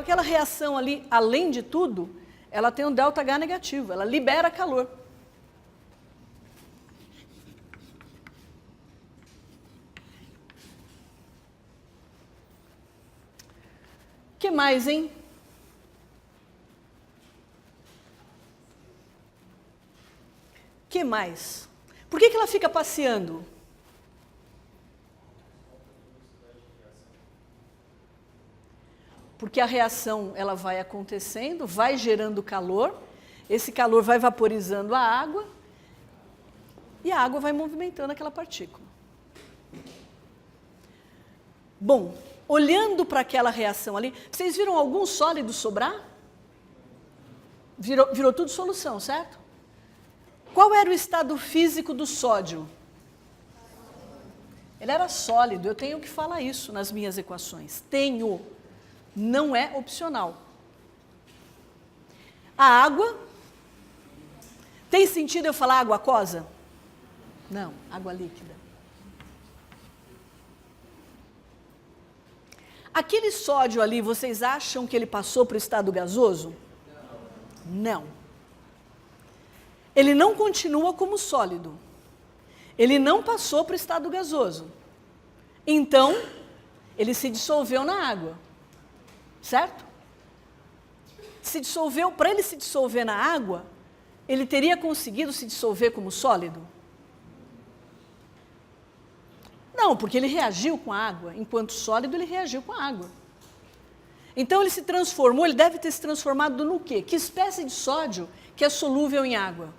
aquela reação ali, além de tudo, ela tem um ΔH negativo, ela libera calor. O que mais, hein? O que mais? Por que ela fica passeando? Porque a reação ela vai acontecendo, vai gerando calor, esse calor vai vaporizando a água e a água vai movimentando aquela partícula. Bom, olhando para aquela reação ali, vocês viram algum sólido sobrar? Virou tudo solução, certo? Qual era o estado físico do sódio? Ele era sólido, eu tenho que falar isso nas minhas equações. Tenho, não é opcional. A água, tem sentido eu falar água aquosa? Não, água líquida. Aquele sódio ali, vocês acham que ele passou para o estado gasoso? Não. Ele não continua como sólido. Ele não passou para o estado gasoso. Então, ele se dissolveu na água. Certo? Se dissolveu, para ele se dissolver na água, ele teria conseguido se dissolver como sólido? Não, porque ele reagiu com a água. Enquanto sólido, ele reagiu com a água. Então, ele se transformou, ele deve ter se transformado no quê? Que espécie de sódio que é solúvel em água?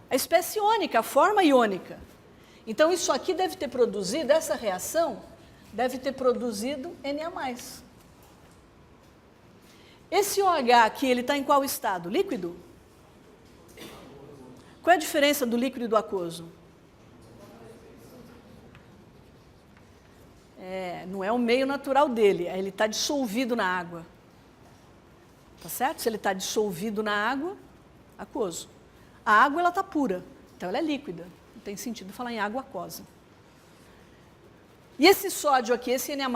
A espécie iônica, a forma iônica. Então, isso aqui deve ter produzido, essa reação, deve ter produzido Na+. Esse OH aqui, ele está em qual estado? Líquido? Qual é a diferença do líquido e do aquoso? Não é o meio natural dele, ele está dissolvido na água. Tá certo? Se ele está dissolvido na água, aquoso. A água, ela está pura, então ela é líquida. Não tem sentido falar em água aquosa. E esse sódio aqui, esse Na+?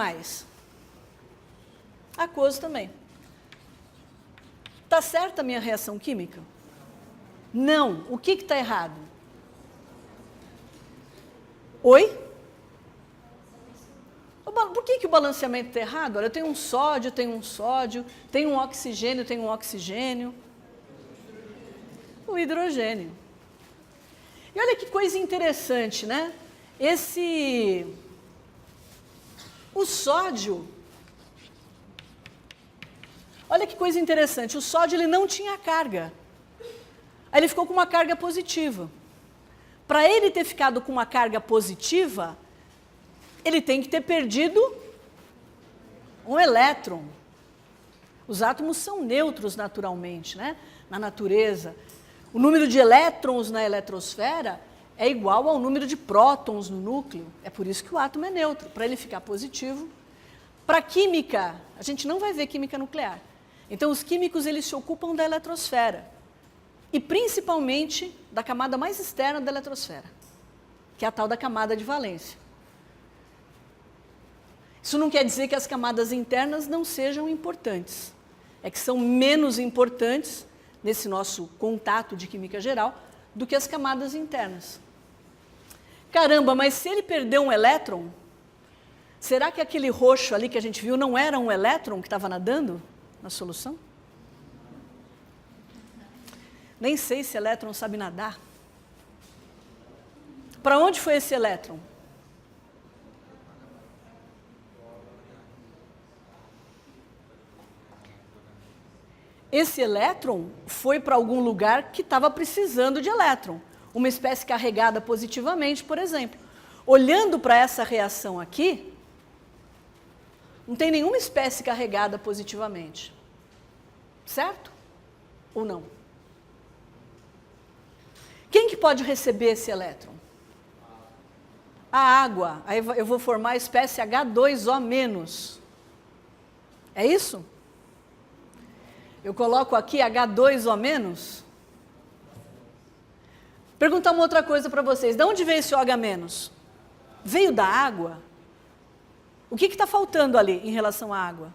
Aquoso também. Está certa a minha reação química? Não. O que está errado? Oi? Por que o balanceamento está errado? Olha, eu tenho um sódio, tenho um oxigênio, o hidrogênio. E olha que coisa interessante, né? O sódio, olha que coisa interessante, o sódio ele não tinha carga. Aí ele ficou com uma carga positiva. Para ele ter ficado com uma carga positiva, ele tem que ter perdido um elétron. Os átomos são neutros naturalmente, né? Na natureza. O número de elétrons na eletrosfera é igual ao número de prótons no núcleo. É por isso que o átomo é neutro, para ele ficar positivo. Para a química, a gente não vai ver química nuclear. Então, os químicos eles se ocupam da eletrosfera. E principalmente da camada mais externa da eletrosfera, que é a tal da camada de valência. Isso não quer dizer que as camadas internas não sejam importantes. É que são menos importantes, nesse nosso contato de química geral, do que as camadas internas. Caramba, mas se ele perdeu um elétron, será que aquele roxo ali que a gente viu não era um elétron que estava nadando na solução? Nem sei se elétron sabe nadar. Para onde foi esse elétron? Esse elétron foi para algum lugar que estava precisando de elétron. Uma espécie carregada positivamente, por exemplo. Olhando para essa reação aqui, não tem nenhuma espécie carregada positivamente. Certo? Ou não? Quem que pode receber esse elétron? A água. Aí eu vou formar a espécie H2O-. É isso? Eu coloco aqui H2O-. Perguntar uma outra coisa para vocês. De onde veio esse OH-? Veio da água? O que está faltando ali em relação à água?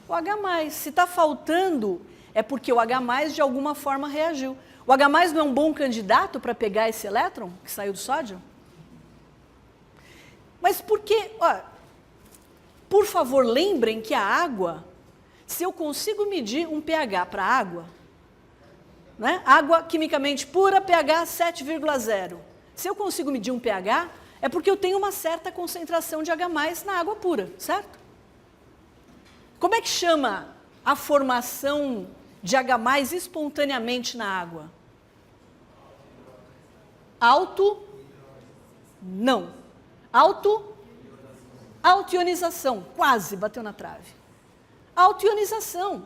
O H+. Se está faltando, é porque o H+, de alguma forma, reagiu. O H+ não é um bom candidato para pegar esse elétron que saiu do sódio? Mas por que... por favor, lembrem que a água, se eu consigo medir um pH para a água, né? Água quimicamente pura, pH 7,0. Se eu consigo medir um pH, é porque eu tenho uma certa concentração de H+ na água pura, certo? Como é que chama a formação de H+ espontaneamente na água? Não. Autoionização. Quase bateu na trave. Autoionização.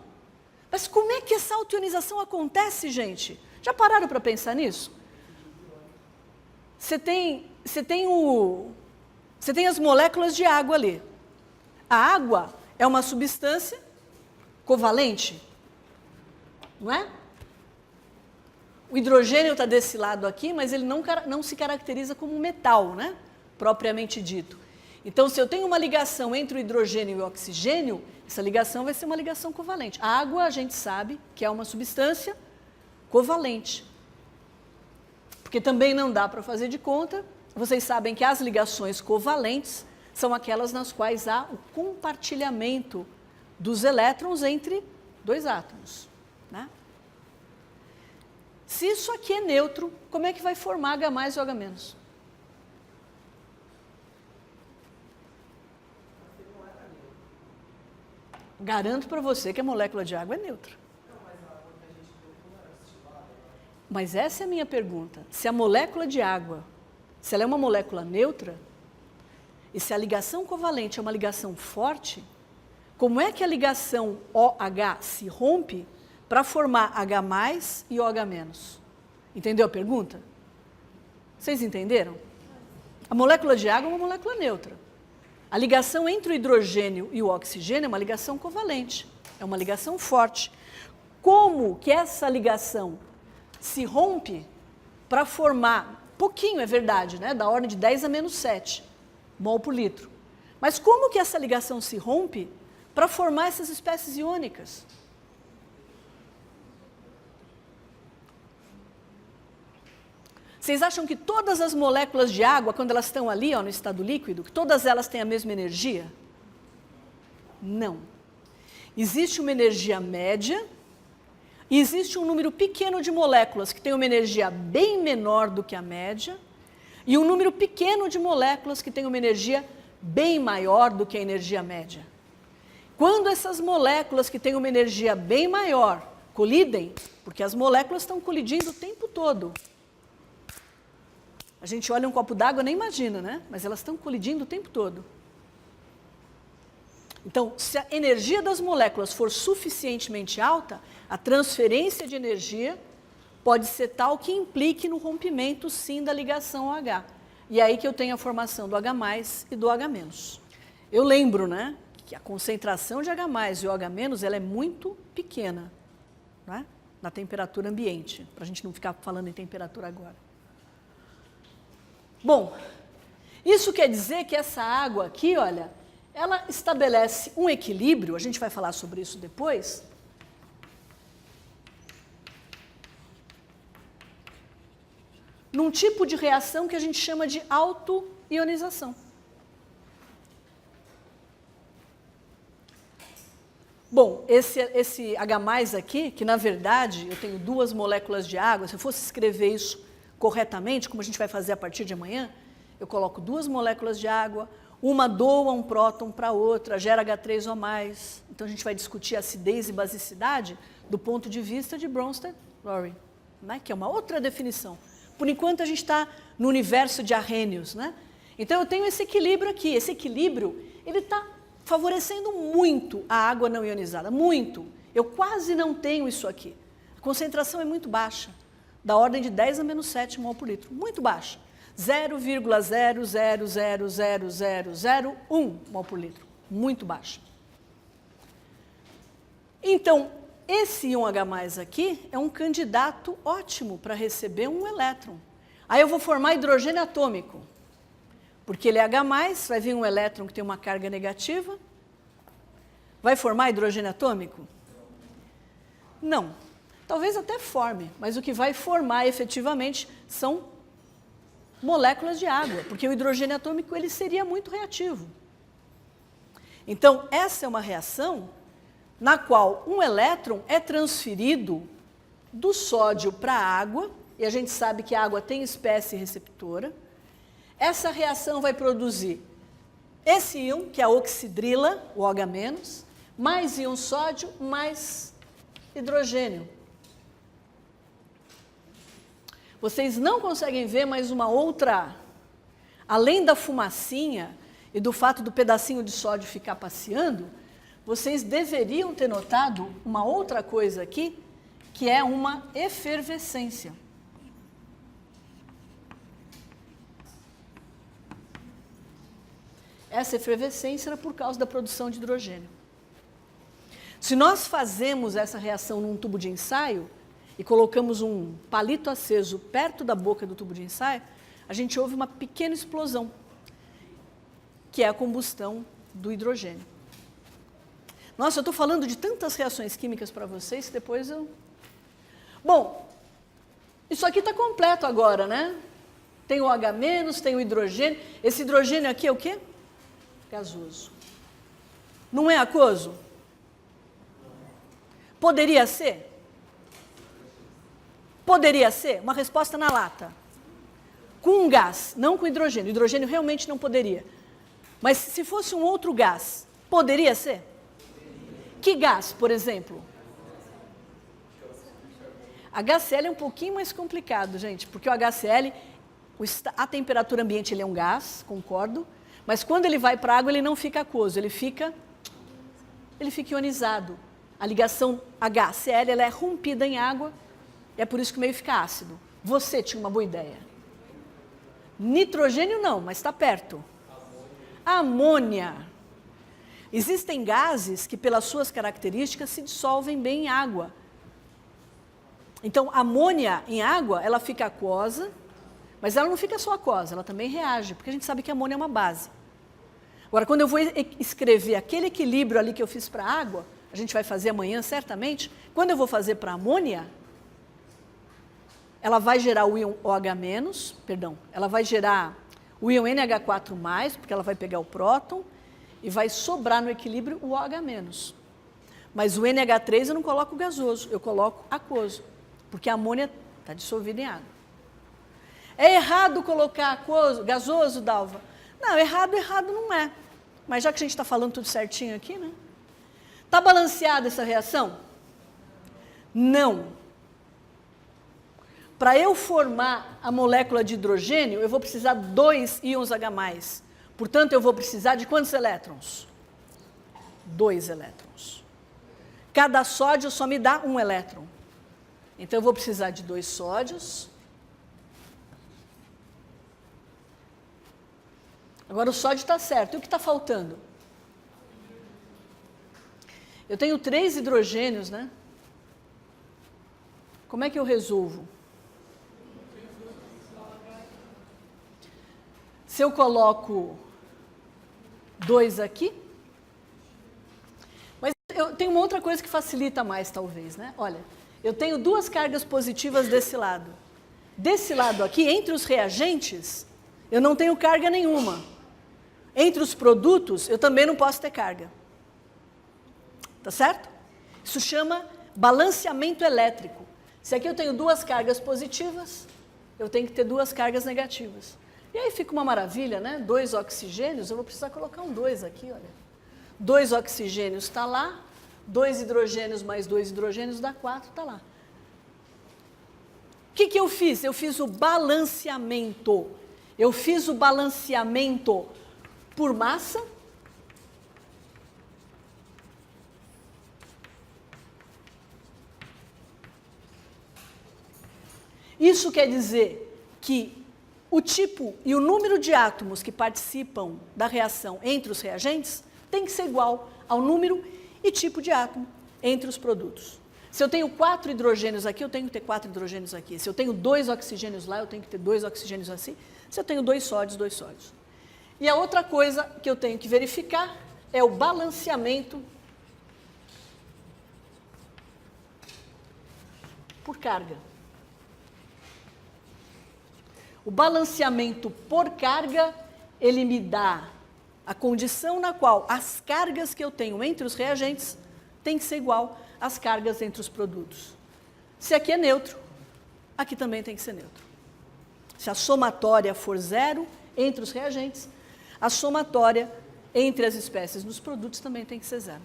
Mas como é que essa autoionização acontece, gente? Já pararam para pensar nisso? Você tem as moléculas de água ali. A água é uma substância covalente, não é? O hidrogênio está desse lado aqui, mas ele não se caracteriza como um metal, né? Propriamente dito. Então, se eu tenho uma ligação entre o hidrogênio e o oxigênio, essa ligação vai ser uma ligação covalente. A água, a gente sabe que é uma substância covalente. Porque também não dá para fazer de conta. Vocês sabem que as ligações covalentes são aquelas nas quais há o compartilhamento dos elétrons entre dois átomos, né? Se isso aqui é neutro, como é que vai formar H+ ou H-? Garanto para você que a molécula de água é neutra. Mas essa é a minha pergunta. Se a molécula de água, se ela é uma molécula neutra, e se a ligação covalente é uma ligação forte, como é que a ligação OH se rompe para formar H+ e OH-? Entendeu a pergunta? Vocês entenderam? A molécula de água é uma molécula neutra. A ligação entre o hidrogênio e o oxigênio é uma ligação covalente, é uma ligação forte. Como que essa ligação se rompe para formar, pouquinho é verdade, né? Da ordem de 10 a menos 7 mol por litro. Mas como que essa ligação se rompe para formar essas espécies iônicas? Vocês acham que todas as moléculas de água, quando elas estão ali, no estado líquido, que todas elas têm a mesma energia? Não. Existe uma energia média e existe um número pequeno de moléculas que têm uma energia bem menor do que a média e um número pequeno de moléculas que têm uma energia bem maior do que a energia média. Quando essas moléculas que têm uma energia bem maior colidem, porque as moléculas estão colidindo o tempo todo. A gente olha um copo d'água e nem imagina, né? Mas elas estão colidindo o tempo todo. Então, se a energia das moléculas for suficientemente alta, a transferência de energia pode ser tal que implique no rompimento, sim, da ligação OH. E é aí que eu tenho a formação do H+ e do H-. Eu lembro, né, que a concentração de H+ e OH- ela é muito pequena, né, na temperatura ambiente, para a gente não ficar falando em temperatura agora. Bom, isso quer dizer que essa água aqui, olha, ela estabelece um equilíbrio, a gente vai falar sobre isso depois, num tipo de reação que a gente chama de autoionização. Bom, esse H+ aqui, que na verdade eu tenho duas moléculas de água, se eu fosse escrever isso corretamente, como a gente vai fazer a partir de amanhã, eu coloco duas moléculas de água, uma doa um próton para a outra, gera H3O+. Então a gente vai discutir acidez e basicidade do ponto de vista de Bronsted-Lowry, né, que é uma outra definição. Por enquanto a gente está no universo de Arrhenius, né? Então eu tenho esse equilíbrio aqui. Esse equilíbrio, ele está favorecendo muito a água não ionizada, muito. Eu quase não tenho isso aqui. A concentração é muito baixa, da ordem de 10 a menos 7 mol por litro, muito baixa. 0,000001 mol por litro, muito baixa. Então, esse íon H+ aqui é um candidato ótimo para receber um elétron. Aí eu vou formar hidrogênio atômico. Porque ele é H+, vai vir um elétron que tem uma carga negativa. Vai formar hidrogênio atômico? Não. Talvez até forme, mas o que vai formar efetivamente são moléculas de água, porque o hidrogênio atômico ele seria muito reativo. Então, essa é uma reação na qual um elétron é transferido do sódio para a água, e a gente sabe que a água tem espécie receptora. Essa reação vai produzir esse íon, que é a oxidrila, o OH-, mais íon sódio, mais hidrogênio. Vocês não conseguem ver mais uma outra, além da fumacinha e do fato do pedacinho de sódio ficar passeando, vocês deveriam ter notado uma outra coisa aqui, que é uma efervescência. Essa efervescência era por causa da produção de hidrogênio. Se nós fazemos essa reação num tubo de ensaio e colocamos um palito aceso perto da boca do tubo de ensaio, a gente ouve uma pequena explosão, que é a combustão do hidrogênio. Nossa, eu estou falando de tantas reações químicas para vocês que depois eu... Bom, isso aqui está completo agora, né? Tem o OH-, tem o hidrogênio. Esse hidrogênio aqui é o quê? Gasoso. Não é aquoso? Poderia ser? Poderia ser? Uma resposta na lata. Com um gás, não com hidrogênio. O hidrogênio realmente não poderia. Mas se fosse um outro gás, poderia ser? Que gás, por exemplo? HCl é um pouquinho mais complicado, gente, porque o HCl, a temperatura ambiente ele é um gás, concordo, mas quando ele vai para a água ele não fica aquoso, ele fica ionizado. A ligação HCl ela é rompida em água, e é por isso que o meio fica ácido. Você tinha uma boa ideia. Nitrogênio não, mas está perto. Amônia. Existem gases que, pelas suas características, se dissolvem bem em água. Então, amônia em água, ela fica aquosa, mas ela não fica só aquosa, ela também reage, porque a gente sabe que a amônia é uma base. Agora, quando eu vou escrever aquele equilíbrio ali que eu fiz para a água, a gente vai fazer amanhã, certamente, quando eu vou fazer para a amônia, ela vai gerar o íon OH-, ela vai gerar o íon NH4+, porque ela vai pegar o próton, e vai sobrar no equilíbrio o OH-. Mas o NH3 eu não coloco gasoso, eu coloco aquoso, porque a amônia está dissolvida em água. É errado colocar aquoso, gasoso, Dalva? Não, errado não é. Mas já que a gente está falando tudo certinho aqui, né? Está balanceada essa reação? Não. Para eu formar a molécula de hidrogênio, eu vou precisar de 2 íons H+. Portanto, eu vou precisar de quantos elétrons? 2 elétrons. Cada sódio só me dá 1 elétron. Então, eu vou precisar de 2 sódios. Agora, o sódio está certo. E o que está faltando? Eu tenho 3 hidrogênios, né? Como é que eu resolvo? Se eu coloco 2 aqui, mas eu tenho uma outra coisa que facilita mais, talvez, né? Olha, eu tenho 2 cargas positivas desse lado. Desse lado aqui, entre os reagentes, eu não tenho carga nenhuma. Entre os produtos, eu também não posso ter carga. Tá certo? Isso chama balanceamento elétrico. Se aqui eu tenho 2 cargas positivas, eu tenho que ter 2 cargas negativas. E aí fica uma maravilha, né? 2 oxigênios, eu vou precisar colocar um 2 aqui, olha. 2 oxigênios está lá, 2 hidrogênios mais 2 hidrogênios dá 4, está lá. O que eu fiz? Eu fiz o balanceamento. Eu fiz o balanceamento por massa. Isso quer dizer que o tipo e o número de átomos que participam da reação entre os reagentes tem que ser igual ao número e tipo de átomo entre os produtos. Se eu tenho 4 hidrogênios aqui, eu tenho que ter 4 hidrogênios aqui. Se eu tenho 2 oxigênios lá, eu tenho que ter 2 oxigênios assim. Se eu tenho 2 sódios, 2 sódios. E a outra coisa que eu tenho que verificar é o balanceamento por carga. O balanceamento por carga, ele me dá a condição na qual as cargas que eu tenho entre os reagentes tem que ser igual às cargas entre os produtos. Se aqui é neutro, aqui também tem que ser neutro. Se a somatória for zero entre os reagentes, a somatória entre as espécies nos produtos também tem que ser zero.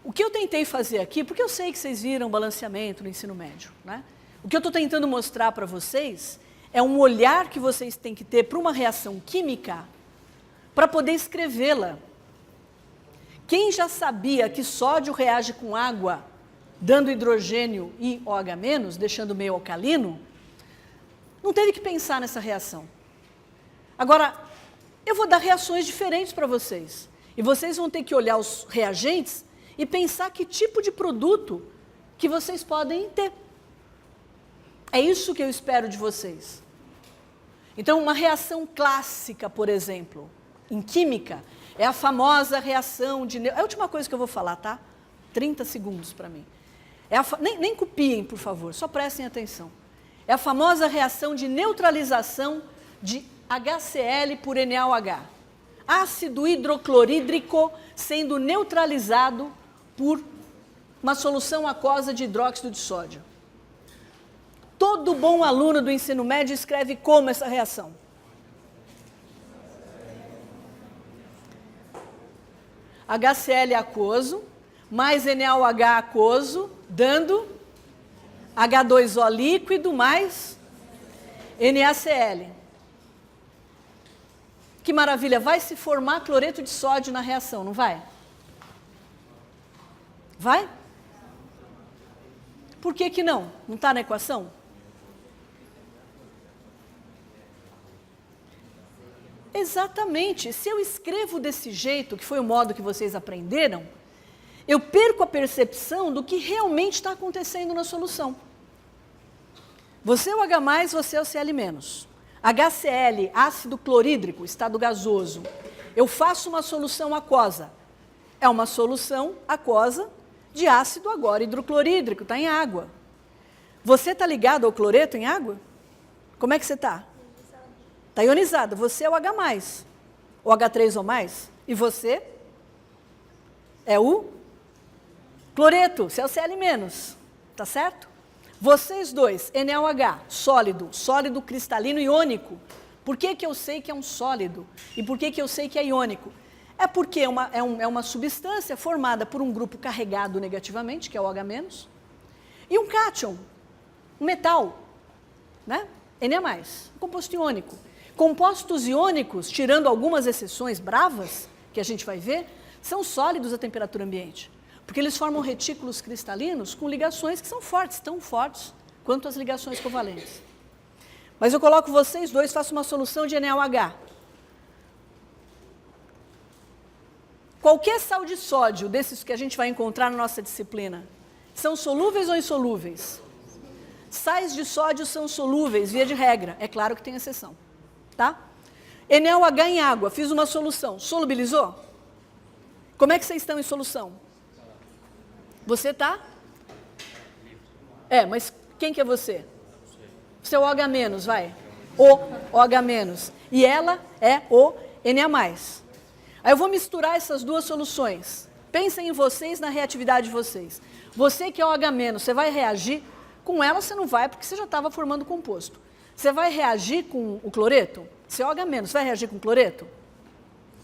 O que eu tentei fazer aqui, porque eu sei que vocês viram balanceamento no ensino médio, né? O que eu estou tentando mostrar para vocês é um olhar que vocês têm que ter para uma reação química para poder escrevê-la. Quem já sabia que sódio reage com água, dando hidrogênio e OH-, deixando meio alcalino, não teve que pensar nessa reação. Agora, eu vou dar reações diferentes para vocês. E vocês vão ter que olhar os reagentes e pensar que tipo de produto que vocês podem ter. É isso que eu espero de vocês. Então, uma reação clássica, por exemplo, em química, é a famosa reação de... É a última coisa que eu vou falar, tá? 30 segundos para mim. Nem copiem, por favor, só prestem atenção. É a famosa reação de neutralização de HCl por NaOH. Ácido hidroclorídrico sendo neutralizado por uma solução aquosa de hidróxido de sódio. Todo bom aluno do ensino médio escreve como essa reação? HCl aquoso, mais NaOH aquoso, dando H2O líquido, mais NaCl. Que maravilha, vai se formar cloreto de sódio na reação, não vai? Vai? Por que que não? Não está na equação? Exatamente. Se eu escrevo desse jeito, que foi o modo que vocês aprenderam, eu perco a percepção do que realmente está acontecendo na solução. Você é o H+, você é o Cl-. HCl, ácido clorídrico, estado gasoso. Eu faço uma solução aquosa. É uma solução aquosa de ácido agora hidroclorídrico, está em água. Você está ligado ao cloreto em água? Como é que você está? Está ionizado. Você é o H+, o H3O+, e você é o cloreto, você é o Cl-, tá certo? Vocês dois, NaOH, sólido cristalino iônico. Por que que eu sei que é um sólido? E por que que eu sei que é iônico? É porque é uma substância formada por um grupo carregado negativamente, que é o OH-, e um cátion, um metal, né? Na+, um composto iônico. Compostos iônicos, tirando algumas exceções bravas, que a gente vai ver, são sólidos a temperatura ambiente. Porque eles formam retículos cristalinos com ligações que são fortes, tão fortes quanto as ligações covalentes. Mas eu coloco vocês dois, faço uma solução de NaOH. Qualquer sal de sódio, desses que a gente vai encontrar na nossa disciplina, são solúveis ou insolúveis? Sais de sódio são solúveis, via de regra. É claro que tem exceção. Tá? NaOH em água, fiz uma solução. Solubilizou? Como é que vocês estão em solução? Você está? Mas quem que é você? Você é o OH-, vai. O OH-. E ela é o Na+. Aí eu vou misturar essas duas soluções. Pensem em vocês, na reatividade de vocês. Você que é OH-, você vai reagir com ela, você não vai, porque você já estava formando composto. Você vai reagir com o cloreto? Se é OH-, você vai reagir com cloreto?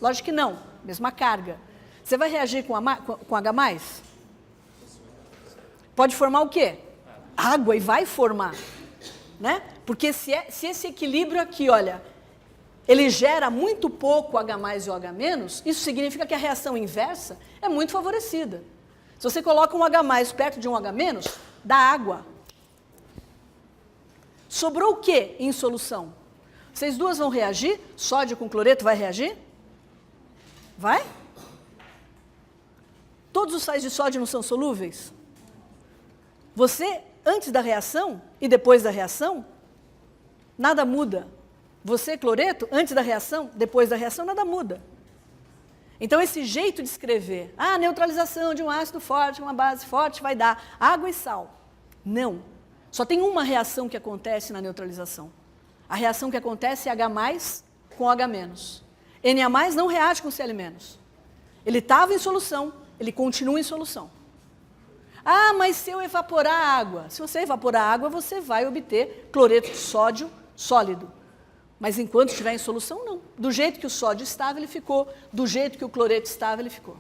Lógico que não, mesma carga. Você vai reagir com H+? Pode formar o quê? Água, e vai formar. Né? Porque se esse equilíbrio aqui, olha, ele gera muito pouco H+ e OH-, isso significa que a reação inversa é muito favorecida. Se você coloca um H+ perto de um OH-, dá água. Sobrou o que em solução? Vocês duas vão reagir? Sódio com cloreto vai reagir? Vai? Todos os sais de sódio não são solúveis? Você antes da reação e depois da reação, nada muda. Você, cloreto, antes da reação, depois da reação, nada muda. Então, esse jeito de escrever, a neutralização de um ácido forte com uma base forte vai dar água e sal. Não. Só tem uma reação que acontece na neutralização. A reação que acontece é H+, com H-. Na não reage com Cl-. Ele estava em solução, ele continua em solução. Ah, mas se eu evaporar a água, se você evaporar a água, você vai obter cloreto de sódio sólido. Mas enquanto estiver em solução, não. Do jeito que o sódio estava, ele ficou. Do jeito que o cloreto estava, ele ficou.